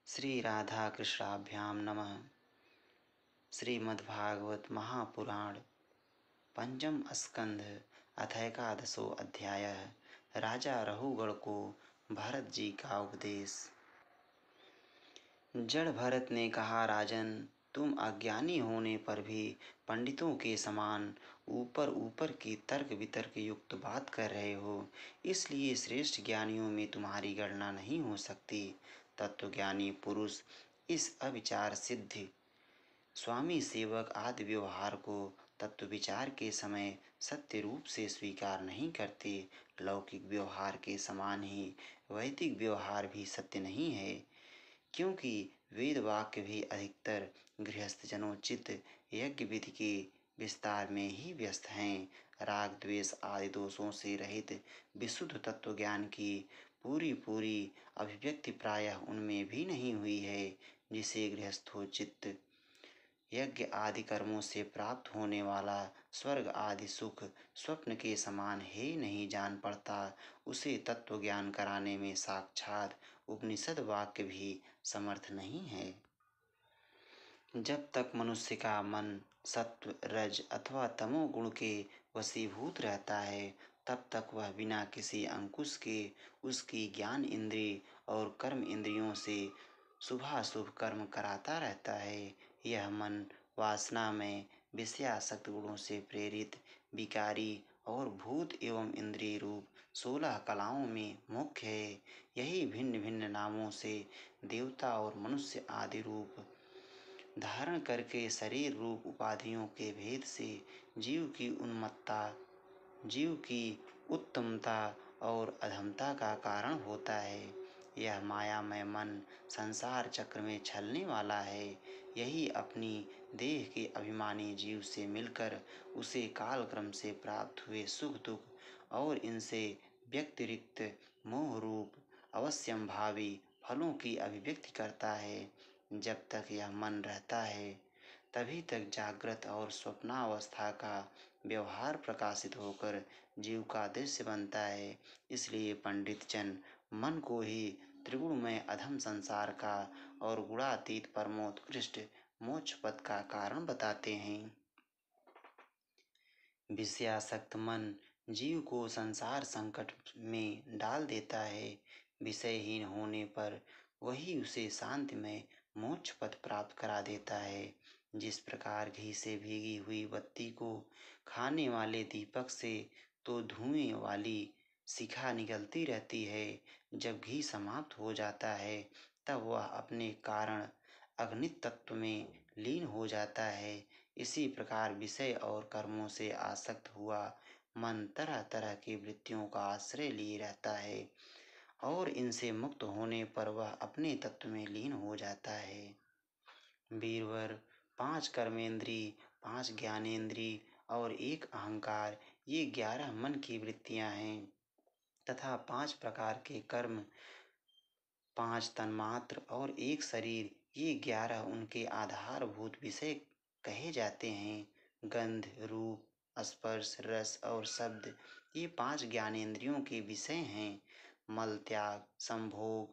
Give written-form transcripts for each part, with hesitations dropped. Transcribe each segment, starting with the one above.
श्री राधा कृष्णाभ्यां नमः। श्रीमद्भागवत महापुराण पंचम स्कंध अथ एकादशो अध्याय। राजा रहुगण को भरत जी का उपदेश। जड़ भरत ने कहा, राजन, तुम अज्ञानी होने पर भी पंडितों के समान ऊपर ऊपर की तर्क वितर्क युक्त बात कर रहे हो, इसलिए श्रेष्ठ ज्ञानियों में तुम्हारी गणना नहीं हो सकती। तत्वज्ञानी पुरुष इस अविचार सिद्ध स्वामी सेवक आदि व्यवहार को तत्व विचार के समय सत्य रूप से स्वीकार नहीं करते। लौकिक व्यवहार के समान ही वैदिक व्यवहार भी सत्य नहीं है, क्योंकि वेद वाक्य भी अधिकतर गृहस्थ जनोचित यज्ञ विधि के विस्तार में ही व्यस्त हैं। राग द्वेष आदि दोषों से रहित विशुद्ध तत्व ज्ञान की पूरी अभिव्यक्ति प्रायः उनमें भी नहीं हुई है, जिसे गृहस्थोचित यज्ञ आदि कर्मों से प्राप्त होने वाला स्वर्ग आदि सुख स्वप्न के समान ही नहीं जान पड़ता, उसे तत्व ज्ञान कराने में साक्षात उपनिषद वाक्य भी समर्थ नहीं है। जब तक मनुष्य का मन सत्व रज अथवा तमोगुण के वशीभूत रहता है, तब तक वह बिना किसी अंकुश के उसकी ज्ञान इंद्रिय और कर्म इंद्रियों से शुभाशुभ कर्म कराता रहता है। यह मन वासना में विषयासक्त गुणों से प्रेरित विकारी और भूत एवं इंद्रिय रूप 16 कलाओं में मुख्य है। यही भिन्न भिन्न नामों से देवता और मनुष्य आदि रूप धारण करके शरीर रूप उपाधियों के भेद से जीव की उत्तमता और अधमता का कारण होता है। यह मायामय मन संसार चक्र में छलने वाला है। यही अपनी देह के अभिमानी जीव से मिलकर उसे कालक्रम से प्राप्त हुए सुख दुख और इनसे व्यतिरिक्त मोह रूप अवश्यंभावी फलों की अभिव्यक्ति करता है। जब तक यह मन रहता है, तभी तक जागृत और स्वप्नावस्था का व्यवहार प्रकाशित होकर जीव का दृश्य बनता है। इसलिए पंडित जन मन को ही त्रिगुणमय अधम संसार का और गुणातीत परमोत्कृष्ट मोक्ष पद का कारण बताते हैं। विषयासक्त मन जीव को संसार संकट में डाल देता है। विषयहीन होने पर वही उसे शांतिमय मोक्ष पद प्राप्त करा देता है। जिस प्रकार घी से भीगी हुई बत्ती को खाने वाले दीपक से तो धुएं वाली शिखा निकलती रहती है, जब घी समाप्त हो जाता है तब वह अपने कारण अग्नित तत्व में लीन हो जाता है। इसी प्रकार विषय और कर्मों से आसक्त हुआ मन तरह तरह की वृत्तियों का आश्रय लिए रहता है और इनसे मुक्त होने पर वह अपने तत्व में लीन हो जाता है। वीरवर 5 कर्मेंद्री, 5 ज्ञानेंद्री और 1 अहंकार, ये 11 मन की वृत्तियां हैं तथा 5 प्रकार के कर्म, 5 तन्मात्र और 1 शरीर, ये 11 उनके आधारभूत विषय कहे जाते हैं। गंध रूप स्पर्श रस और शब्द, ये 5 ज्ञानेंद्रियों के विषय हैं। मल त्याग संभोग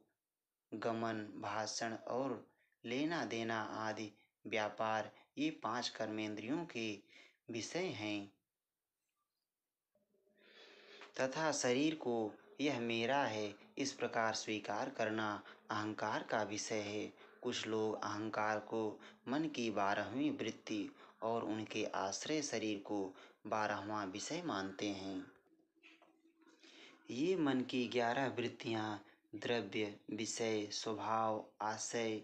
गमन भाषण और लेना देना आदि व्यापार, ये 5 कर्मेंद्रियों के विषय हैं। तथा शरीर को यह मेरा है इस प्रकार स्वीकार करना अहंकार का विषय है। कुछ लोग अहंकार को मन की 12वीं वृत्ति और उनके आश्रय शरीर को 12वां विषय मानते हैं। ये मन की 11 वृत्तियां द्रव्य विषय स्वभाव आशय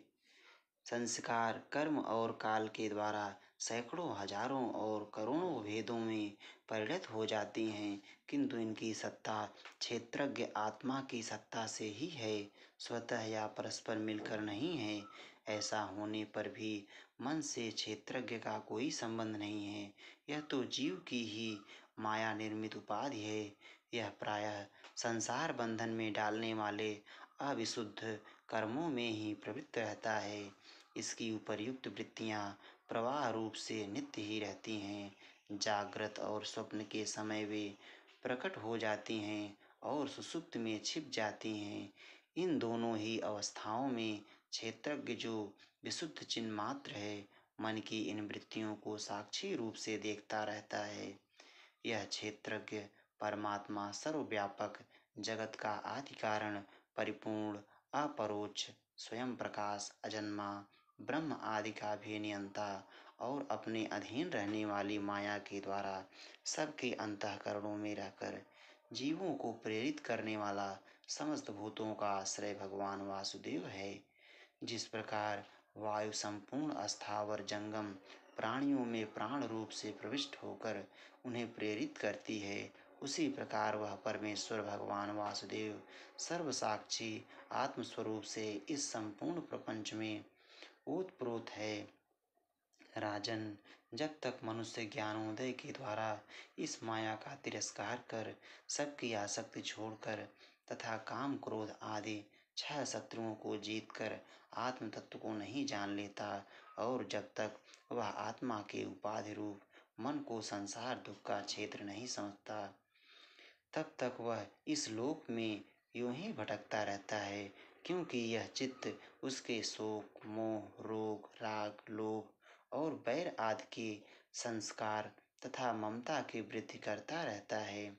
संस्कार कर्म और काल के द्वारा सैकड़ों हजारों और करोड़ों भेदों में परिणत हो जाती हैं, किंतु इनकी सत्ता क्षेत्रज्ञ आत्मा की सत्ता से ही है, स्वतः या परस्पर मिलकर नहीं है। ऐसा होने पर भी मन से क्षेत्रज्ञ का कोई संबंध नहीं है। यह तो जीव की ही माया निर्मित उपाधि है। यह प्रायः संसार बंधन में डालने वाले अविशुद्ध कर्मों में ही प्रवृत्त रहता है। इसकी उपर्युक्त वृत्तियां प्रवाह रूप से नित्य ही रहती हैं। जागृत और स्वप्न के समय वे प्रकट हो जाती हैं और सुषुप्त में छिप जाती हैं। इन दोनों ही अवस्थाओं में क्षेत्रज्ञ जो विशुद्ध चिन्ह मात्र है, मन की इन वृत्तियों को साक्षी रूप से देखता रहता है। यह क्षेत्रज्ञ परमात्मा सर्वव्यापक, जगत का आदि कारण, परिपूर्ण, अपरोक्ष, स्वयं प्रकाश, अजन्मा, ब्रह्म आदि का भी नियंता और अपने अधीन रहने वाली माया के द्वारा सबके अंतःकरणों में रहकर जीवों को प्रेरित करने वाला समस्त भूतों का आश्रय भगवान वासुदेव है। जिस प्रकार वायु संपूर्ण स्थावर जंगम प्राणियों में प्राण रूप से प्रविष्ट होकर उन्हें प्रेरित करती है, उसी प्रकार वह परमेश्वर भगवान वासुदेव सर्वसाक्षी आत्मस्वरूप से इस संपूर्ण प्रपंच में ओतप्रोत है। राजन, जब तक मनुष्य ज्ञानोदय के द्वारा इस माया का तिरस्कार कर सबकी आसक्ति छोड़कर तथा काम क्रोध आदि 6 शत्रुओं को जीतकर आत्म तत्व को नहीं जान लेता और जब तक वह आत्मा के उपाधि रूप मन को संसार दुख का क्षेत्र नहीं समझता, तब तक वह इस लोक में यूं ही भटकता रहता है, क्योंकि यह चित्त उसके शोक, मोह, रोग, राग, लोभ और बैर आदि के संस्कार तथा ममता की वृद्धि करता रहता है।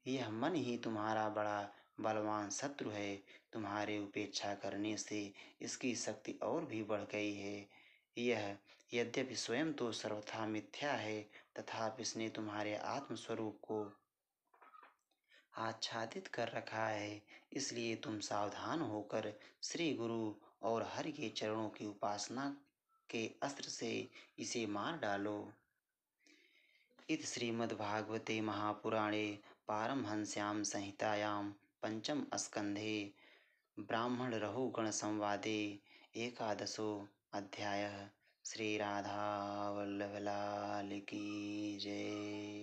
यह मन ही तुम्हारा बड़ा बलवान शत्रु है। तुम्हारे उपेक्षा करने से इसकी शक्ति और भी बढ़ गई है। यह यद्यपि स्वयं तो सर्वथा मिथ्या है, तथापि इसने तुम्हारे आत्मस्वरूप को आच्छादित कर रखा है। इसलिए तुम सावधान होकर श्री गुरु और हरि के चरणों की उपासना के अस्त्र से इसे मार डालो। इति श्रीमद्भागवते महापुराणे पारमहंस्यां संहितायां पंचम स्कंधे ब्राह्मण रहुगण संवादे एकादशो अध्यायः। श्री राधा वल्लभ लाल की जय।